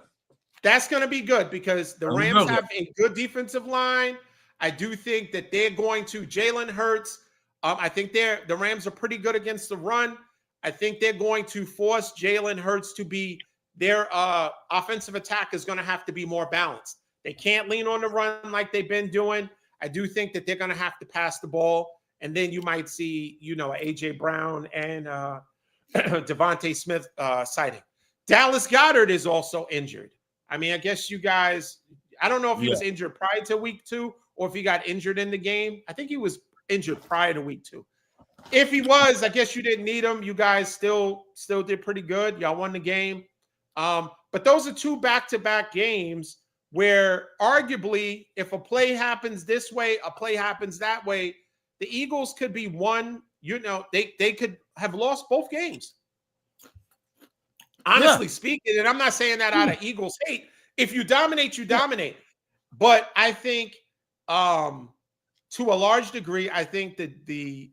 That's going to be good because the Rams have a good defensive line. I do think that they're going to Jalen Hurts. I think the Rams are pretty good against the run. I think they're going to force Jalen Hurts to be their offensive attack is going to have to be more balanced. They can't lean on the run like they've been doing. I do think that they're going to have to pass the ball. And then you might see, A.J. Brown and Devontae Smith sighting. Dallas Goedert is also injured. I mean, I guess you guys, I don't know if he was injured prior to week 2 or if he got injured in the game. I think he was injured prior to week 2. If he was, I guess you didn't need him. You guys still did pretty good. Y'all won the game. But those are 2 back-to-back games where arguably if a play happens this way, a play happens that way, the Eagles could be they could have lost both games. Honestly speaking, and I'm not saying that out of Eagles hate. If you dominate, you dominate. But I think to a large degree, I think that the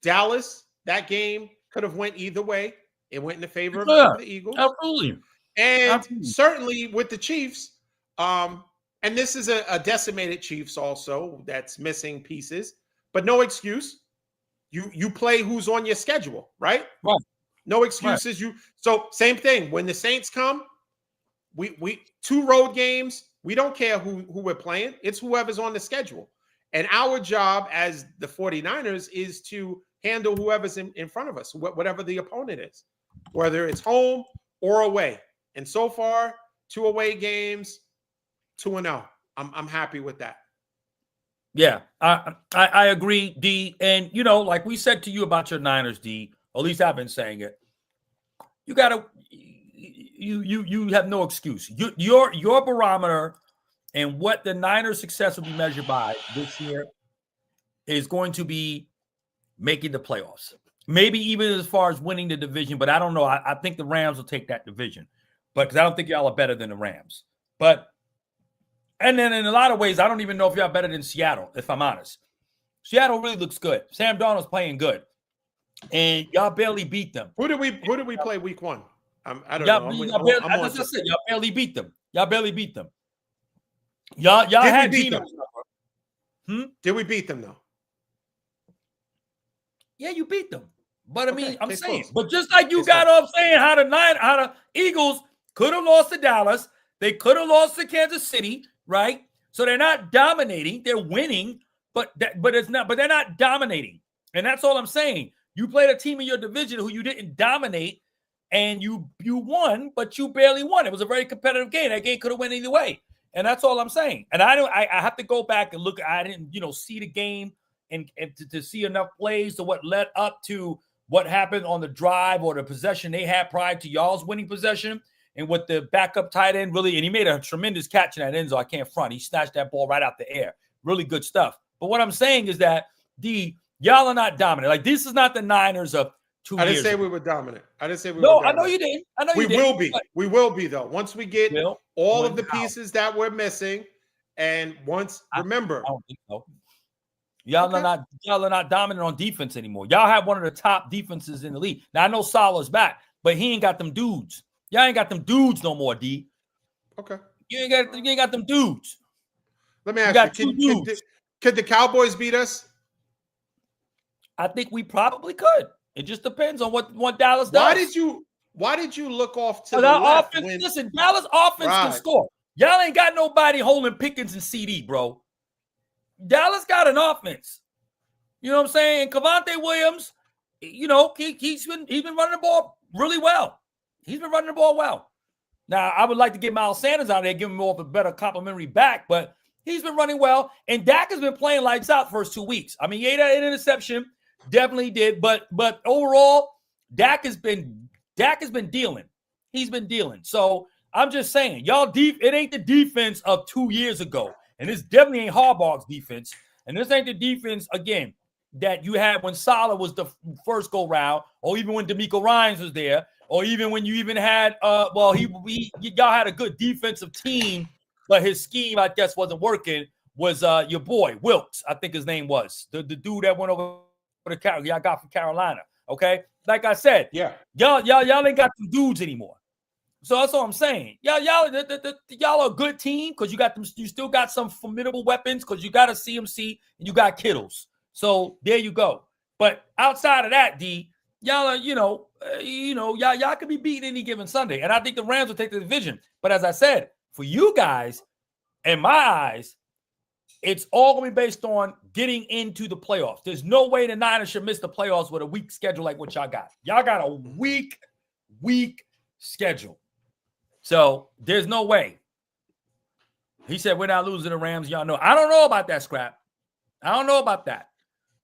Dallas, that game could have went either way. It went in the favor of the Eagles. Absolutely. And certainly with the Chiefs, and this is a decimated Chiefs also that's missing pieces, but no excuse. You play who's on your schedule, right? Right. No excuses. Right. So same thing. When the Saints come, we 2 road games. We don't care who we're playing. It's whoever's on the schedule. And our job as the 49ers is to handle whoever's in front of us, whatever the opponent is, whether it's home or away. And so far, 2 away games, 2-0. I'm happy with that. Yeah, I agree, D. And, like we said to you about your Niners, D, or at least I've been saying it, you have no excuse. Your barometer and what the Niners' success will be measured by this year is going to be making the playoffs. Maybe even as far as winning the division, but I don't know. I think the Rams will take that division, but because I don't think y'all are better than the Rams. And then in a lot of ways, I don't even know if y'all better than Seattle, if I'm honest. Seattle really looks good. Sam Darnold's playing good. And y'all barely beat them. Who did we play week 1? I don't know. As I said, y'all barely beat them. Y'all had beat them. Did we beat them though? Yeah, you beat them. But I mean, I'm saying, but just like you got off saying how the Eagles could have lost to Dallas, they could have lost to Kansas City, right? So they're not dominating. They're winning, but they're not dominating. And that's all I'm saying. You played a team in your division who you didn't dominate, and you won, but you barely won. It was a very competitive game. That game could have went either way. And that's all I'm saying. And I have to go back and look. I didn't, see the game and to see enough plays to what led up to what happened on the drive or the possession they had prior to y'all's winning possession. And what the backup tight end really, and he made a tremendous catch in that end zone. I can't front. He snatched that ball right out the air. Really good stuff. But what I'm saying is that y'all are not dominant. Like, this is not the Niners of 2 years. I didn't say we were dominant. I didn't say we were dominant. No, I know you didn't. I know you didn't. Will be. We will be, though. Once we get all of the pieces that we're missing, and remember. I don't think so. Y'all are not dominant on defense anymore. Y'all have one of the top defenses in the league. Now, I know Salah's back, but he ain't got them dudes. Y'all ain't got them dudes no more, D. Okay. You ain't got them dudes. Let me ask you, could the Cowboys beat us? I think we probably could. It just depends on what Dallas does. Why did you look off to the left? Listen, Dallas offense can score. Y'all ain't got nobody holding Pickens and CD, bro. Dallas got an offense. You know what I'm saying? Cavante Williams, he's been running the ball really well. He's been running the ball well. Now, I would like to get Miles Sanders out there, give him more of a better complimentary back, but he's been running well. And Dak has been playing lights out first 2 weeks. I mean, he had an interception, definitely did, but overall, Dak has been dealing. He's been dealing. So I'm just saying, y'all, it ain't the defense of 2 years ago, and this definitely ain't Harbaugh's defense, and this ain't the defense again that you had when Salah was the first go round, or even when DeMeco Ryans was there. Or even when you even had, y'all had a good defensive team, but his scheme, I guess, wasn't working. Was your boy Wilkes? I think his name was the dude that went over to Carolina. Y'all got from Carolina. Okay, like I said, y'all ain't got some dudes anymore. So that's all I'm saying. Y'all are a good team because you got them. You still got some formidable weapons because you got a CMC and you got Kittles. So there you go. But outside of that, D. Y'all are, y'all could be beaten any given Sunday. And I think the Rams will take the division. But as I said, for you guys, in my eyes, it's all going to be based on getting into the playoffs. There's no way the Niners should miss the playoffs with a weak schedule like what y'all got. Y'all got a weak schedule. So there's no way. He said, we're not losing the Rams. Y'all know. I don't know about that, Scrap. I don't know about that.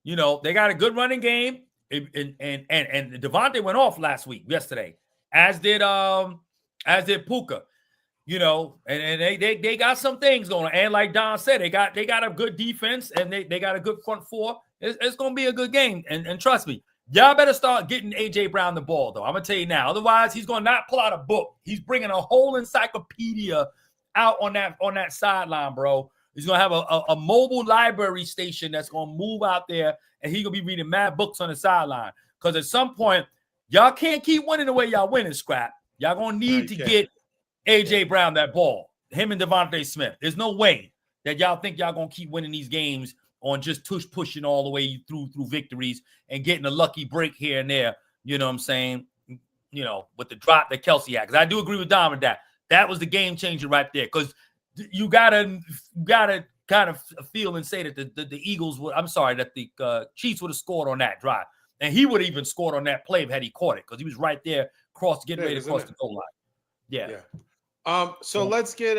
They got a good running game. And Devontae went off yesterday, as did Puka, and they got some things going on. And like Don said, they got a good defense and they got a good front four. It's going to be a good game. And trust me, y'all better start getting AJ Brown the ball, though. I'm going to tell you now. Otherwise, he's going to not pull out a book. He's bringing a whole encyclopedia out on that sideline, bro. He's going to have a mobile library station that's going to move out there, and he's going to be reading mad books on the sideline. Because at some point, y'all can't keep winning the way y'all winning, Scrap. Y'all going to need to get A.J. Brown that ball, him and Devontae Smith. There's no way that y'all think y'all going to keep winning these games on just pushing all the way through victories and getting a lucky break here and there. You know what I'm saying? With the drop that Kelsey had. Because I do agree with Dom with that. That was the game changer right there. Because you gotta kind of feel and say that the Eagles would. I'm sorry, that the Chiefs would have scored on that drive, and he would have even scored on that play had he caught it because he was right there, getting ready to cross the goal line. Yeah. So let's get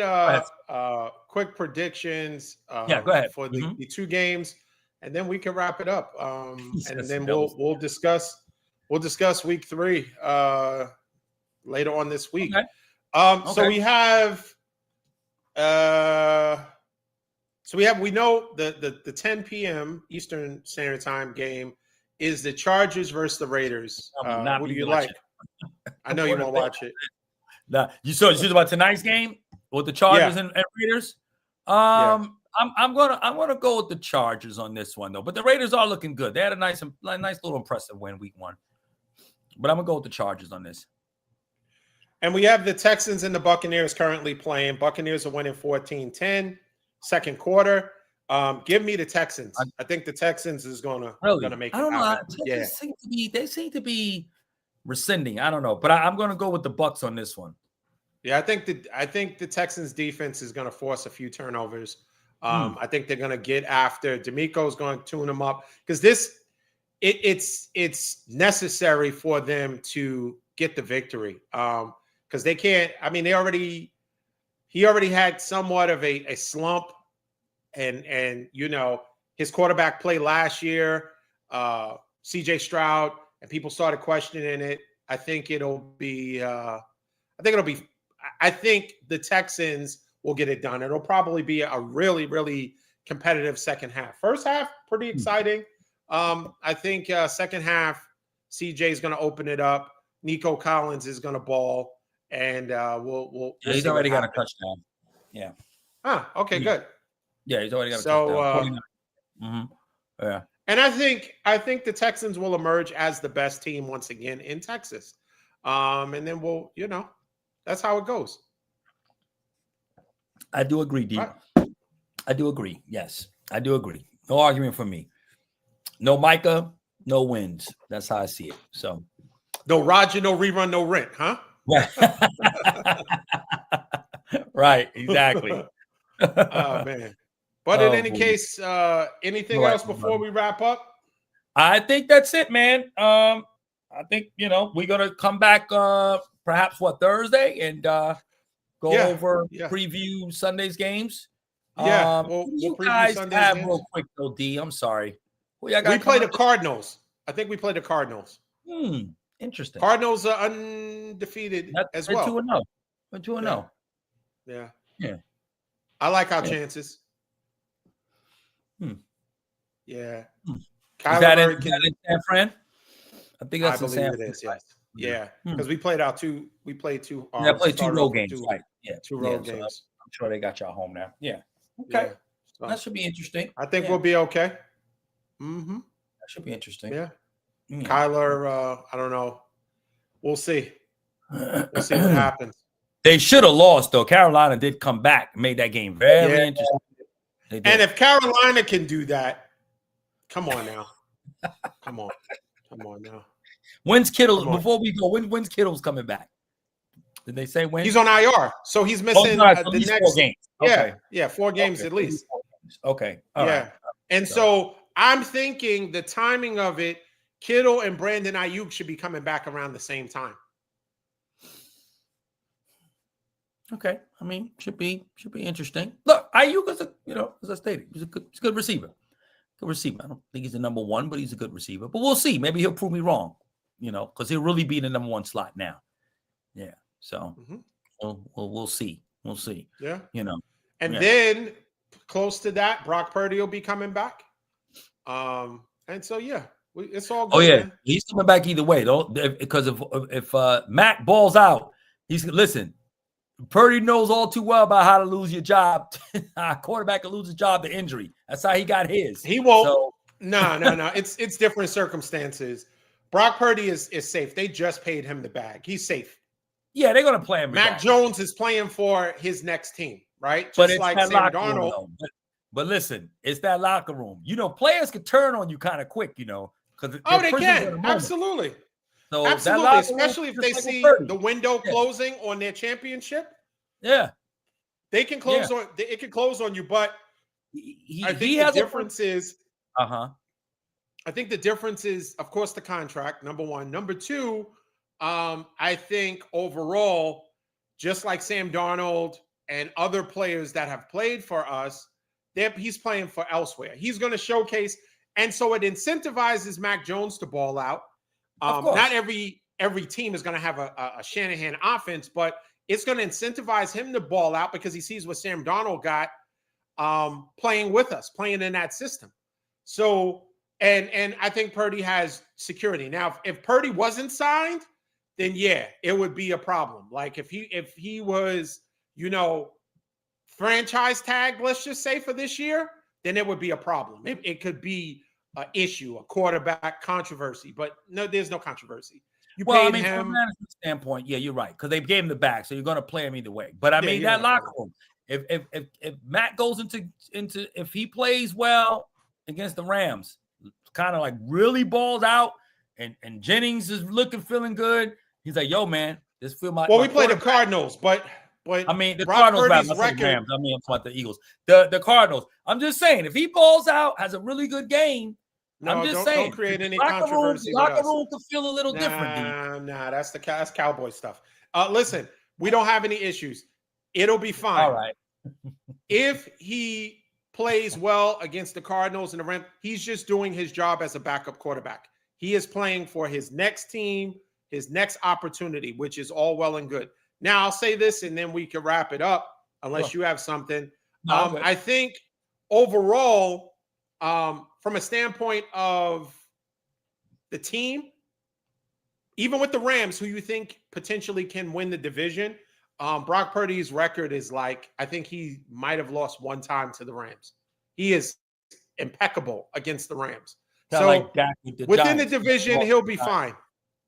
quick predictions. Go ahead for the 2 games, and then we can wrap it up. And then we'll discuss week 3 later on this week. Okay. So we have. We know the 10 p.m. Eastern Standard Time game is the Chargers versus the Raiders. What do you like? I know you won't watch it. Nah, you saw about tonight's game with the Chargers and Raiders. I'm gonna go with the Chargers on this one though, but the Raiders are looking good. They had a nice little impressive win week 1, but I'm gonna go with the Chargers on this. And we have the Texans and the Buccaneers currently playing. Buccaneers are winning 14-10, second quarter. Give me the Texans. I think the Texans is gonna make it. I don't know. They seem to be rescinding. I don't know, but I'm gonna go with the Bucs on this one. Yeah, I think the Texans defense is gonna force a few turnovers I think they're going to get after D'Amico's going to tune him up because it's necessary for them to get the victory. Because they can't. I mean, he already had somewhat of a slump, and his quarterback play last year, C.J. Stroud, and people started questioning it. I think the Texans will get it done. It'll probably be a really, really competitive second half. First half, pretty exciting. I think second half, CJ is going to open it up. Nico Collins is going to ball, and we'll he's already got a touchdown. Yeah. Okay, good. Yeah, he's already got a touchdown. Yeah. And I think the Texans will emerge as the best team once again in Texas. And then that's how it goes. I do agree, D. Right. I do agree. Yes, I do agree. No argument from me. No Micah, no wins. That's how I see it. So, no Roger, no rerun, no rent, huh? Right. Exactly. Oh man. But in any case, anything else before we wrap up? I think that's it, man. I think we're gonna come back perhaps Thursday and go over preview Sunday's games. Yeah, we'll you preview guys Sunday's have games. real quick though, D. I'm sorry. We play the Cardinals. I think we play the Cardinals. Interesting. Cardinals are undefeated as well. 2-0. 2-0. Yeah. Yeah. I like our chances. Yeah. Is that in San Fran? I think that's I in San believe it is. Yes. Yeah. Hmm. Because we played two. We played two. Yeah, played two road games. Right. Yeah. Two road games. So I'm sure they got y'all home now. Yeah. Okay. Yeah. So that should be interesting. I think we'll be okay. Mm-hmm. That should be interesting. Yeah. Kyler, I don't know. We'll see. We'll see what happens. They should have lost, though. Carolina did come back, made that game very interesting. And if Carolina can do that, come on now. Come on now. When's Kittle? Before we go, when's Kittle's coming back? Did they say when? He's on IR, so he's missing the next 4 games. Okay. Yeah, 4 games at least. Okay. All right. And so I'm thinking the timing of it, Kittle and Brandon Ayuk should be coming back around the same time. Okay, I mean, should be interesting. Look, Ayuk is as I stated, he's a good receiver. Good receiver. I don't think he's the number 1, but he's a good receiver. But we'll see. Maybe he'll prove me wrong. Because he'll really be in the number 1 slot now. Yeah. So we'll see. We'll see. Yeah. And then close to that, Brock Purdy will be coming back. And so it's all good. Oh yeah, man. He's coming back either way. Because if Matt balls out, listen. Purdy knows all too well about how to lose your job. A quarterback can lose his job to injury. That's how he got his. He won't. So. No. It's different circumstances. Brock Purdy is safe. They just paid him the bag. He's safe. Yeah, they're going to play him. Mac Jones is playing for his next team, right? Just but it's like that Sam Darnold. Room, but listen, it's that locker room. Players can turn on you kind of quick, because they can. Absolutely. So absolutely, especially if they see the window closing on their championship. Yeah, they can close on. It can close on you, but I think the difference is. I think the difference is, of course, the contract. Number 1, number 2. I think overall, just like Sam Darnold and other players that have played for us, he's playing for elsewhere. He's going to showcase, and so it incentivizes Mac Jones to ball out. Not every team is going to have a Shanahan offense, but it's going to incentivize him to ball out because he sees what Sam Darnold got playing with us, playing in that system. So, and I think Purdy has security. Now, if Purdy wasn't signed, then it would be a problem. Like if he was, franchise tag, let's just say for this year, then it would be a problem. It could be an issue, a quarterback controversy, but no, there's no controversy. From a management standpoint, you're right, because they gave him the bag, so you're going to play him either way. But I mean, that locker room, if Matt goes into if he plays well against the Rams, kind of like really balls out, and Jennings is feeling good, he's like, yo, man, this feel my. Well, we play the Cardinals, but But I mean, the Brock Cardinals, Purdy's not the record. Rams. I mean, I'm talking about the Eagles. The Cardinals. I'm just saying, if he balls out, has a really good game, I'm No, just don't saying, create the any locker room, controversy with us. could feel a little different, dude. Nah, that's Cowboy stuff. Listen, we don't have any issues. It'll be fine. All right. If he plays well against the Cardinals and the Rams, he's just doing his job as a backup quarterback. He is playing for his next team, his next opportunity, which is all well and good. Now, I'll say this, and then we can wrap it up, unless you have something. No, I think overall, from a standpoint of the team, even with the Rams, who you think potentially can win the division, Brock Purdy's record is like, I think he might have lost one time to the Rams. He is impeccable against the Rams. So like Dak with the within Giants. the division, he'll be fine.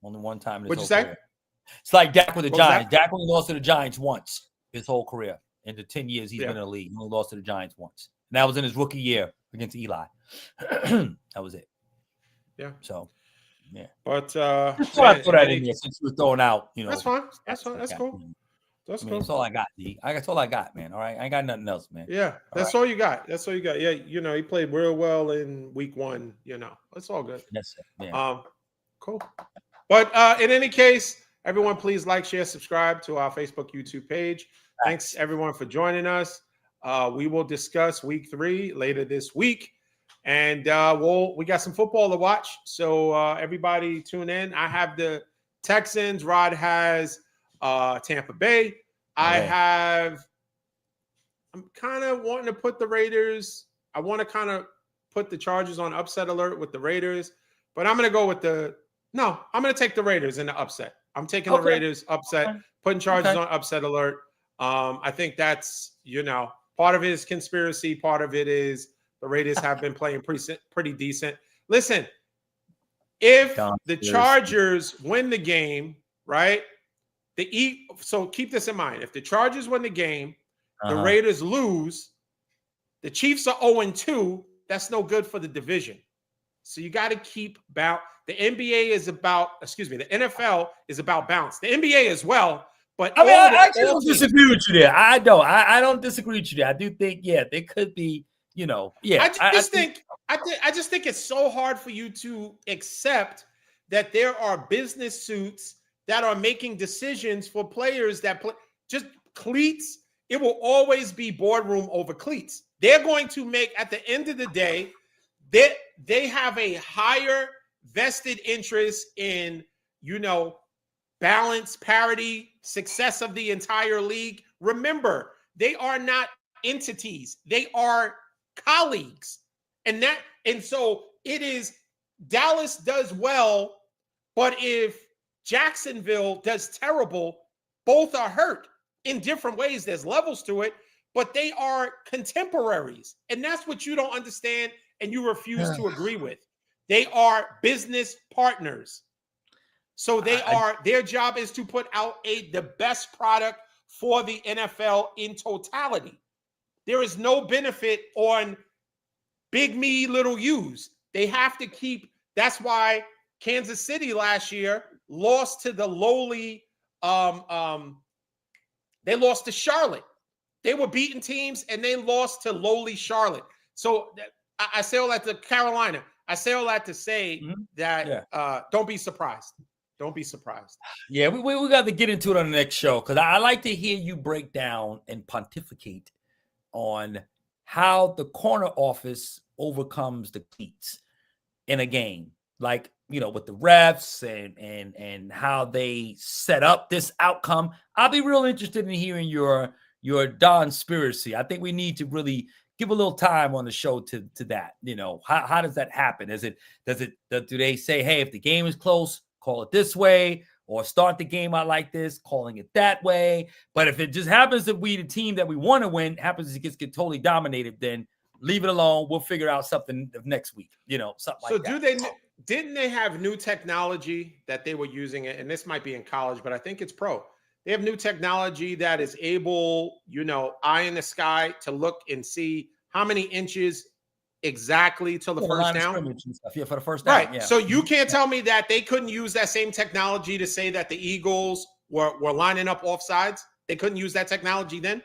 Only one time in his What'd you whole say? career. It's like Dak with the What was Giants. that? Dak only lost to the Giants once his whole career. In the 10 years he's been in the league, he only lost to the Giants once. And that was in his rookie year against Eli. That was it. Yeah. So, yeah. But just thought I'd throw that in there since you were throwing out, That's fine. That's fine. That's cool. That's cool. That's all I got, D. That's all I got, man. All right. I ain't got nothing else, man. Yeah. That's all you got. That's all you got. Yeah. He played real well in week 1. It's all good. That's it. Yeah. Cool. But in any case, everyone, please like, share, subscribe to our Facebook, YouTube page. Thanks everyone for joining us. We will discuss week 3 later this week. And we got some football to watch. So everybody tune in. I have the Texans. Rod has Tampa Bay. I'm kind of wanting to put the Raiders. I want to kind of put the Chargers on upset alert with the Raiders. But I'm going to go with I'm going to take the Raiders in the upset. I'm taking the Raiders upset, putting Chargers on upset alert. I think that's, part of it is conspiracy. Part of it is the Raiders have been playing pretty decent. Listen, if the Chargers win the game, right? So keep this in mind. If the Chargers win the game, the Raiders lose, the Chiefs are 0-2. That's no good for the division. So you got to keep the NFL is about balance. The NBA as well. But I actually don't disagree with you there. I don't disagree with you there. I do think, they could be, I just think it's so hard for you to accept that there are business suits that are making decisions for players that play just cleats. It will always be boardroom over cleats. They're going to make, at the end of the day, they have a higher vested interest in, balance, parity, success of the entire league. Remember, they are not entities. They are colleagues. And so it is, Dallas does well, but if Jacksonville does terrible, both are hurt in different ways. There's levels to it, but they are contemporaries. And that's what you don't understand and you refuse to agree with. They are business partners. So their job is to put out the best product for the NFL in totality. There is no benefit on big me, little U's. They have to keep, that's why Kansas City last year lost to the lowly, they lost to Charlotte. They were beating teams and they lost to lowly Charlotte. So I say all that to Carolina. I say all that to say that don't be surprised. Don't be surprised. Yeah, we got to get into it on the next show because I like to hear you break down and pontificate on how the corner office overcomes the cleats in a game. Like, with the refs and how they set up this outcome. I'll be real interested in hearing your Donspiracy. I think we need to really give a little time on the show to that. How does that happen? Do they say, hey, if the game is close, call it this way, or start the game out like this, calling it that way? But if it just happens that the team that we want to win happens to get totally dominated, then leave it alone. We'll figure out something next week, something like that. So didn't they have new technology that they were using it? And this might be in college, but I think it's pro. They have new technology that is able, eye in the sky to look and see how many inches exactly till the first down. Yeah, for the first down. Right. Yeah. So you can't tell me that they couldn't use that same technology to say that the Eagles were lining up offsides. They couldn't use that technology then.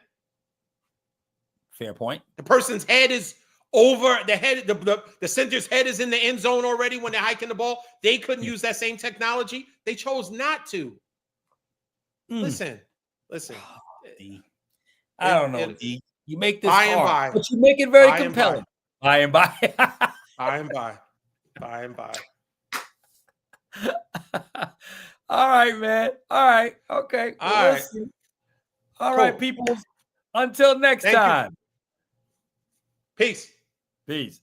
Fair point. The person's head is over the head. The center's head is in the end zone already when they're hiking the ball. They couldn't use that same technology. They chose not to. Listen. D. I don't know, D. You make this hard, by. But you make it very compelling. By and by. By and by. By and by. All right, man. All right. Okay. All right. All right, people. Until next time. Peace. Peace.